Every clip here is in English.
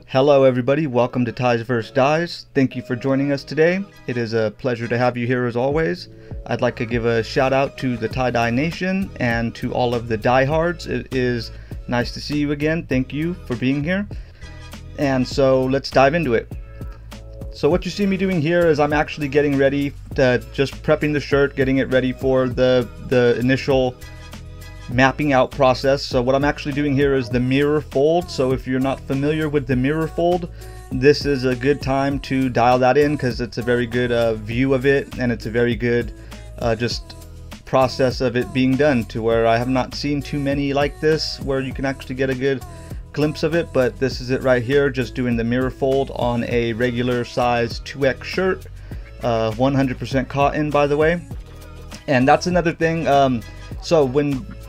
Hello everybody, welcome to Ties vs. Dies. Thank you for joining us today. It is a pleasure to have you here as always. I'd like to give a shout out to the Tie-Dye Nation and to all of the diehards. It is nice to see you again. Thank you for being here. And so let's dive into it. So what you see me doing here is I'm actually getting ready to just prepping the shirt, getting it ready for the initial mapping out process. So what I'm actually doing here is the mirror fold. So if you're not familiar with the mirror fold, this is a good time to dial that in because it's a very good view of it, and it's a very good just process of it being done, to where I have not seen too many like this where you can actually get a good glimpse of it. But this is it right here, just doing the mirror fold on a regular size 2X shirt, 100% cotton by the way. And that's another thing. So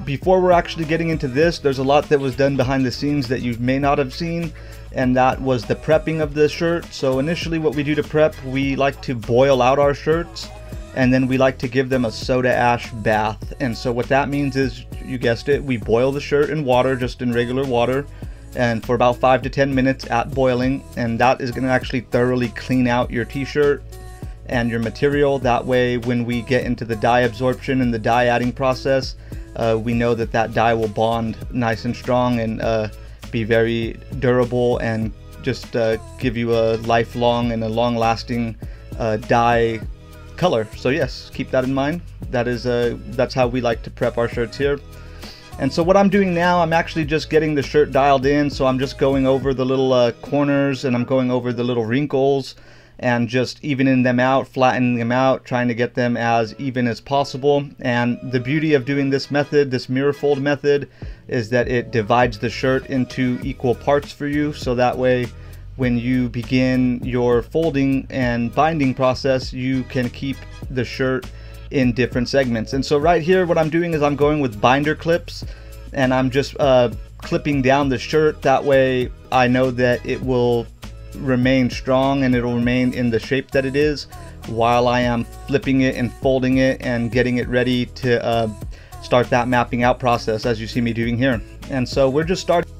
before we're actually getting into this, there's a lot that was done behind the scenes that you may not have seen, and that was the prepping of the shirt. So initially what we do to prep, we like to boil out our shirts, and then we like to give them a soda ash bath. And so what that means is, you guessed it, we boil the shirt in water, just in regular water, and for about 5 to 10 minutes at boiling, and that is going to actually thoroughly clean out your t-shirt and your material. That way when we get into the dye absorption and the dye adding process, we know that that dye will bond nice and strong and be very durable and just give you a lifelong and a long-lasting dye color. So yes, keep that in mind. That's how we like to prep our shirts here. And so what I'm doing now, I'm actually just getting the shirt dialed in. So I'm just going over the little corners, and I'm going over the little wrinkles and just evening them out, flattening them out, trying to get them as even as possible. And the beauty of doing this method, this mirror fold method, is that it divides the shirt into equal parts for you, so that way when you begin your folding and binding process, you can keep the shirt in different segments. And so right here what I'm doing is I'm going with binder clips, and I'm just clipping down the shirt. That way I know that it will remain strong and it'll remain in the shape that it is, while I am flipping it and folding it and getting it ready to start that mapping out process, as you see me doing here. And so we're just starting.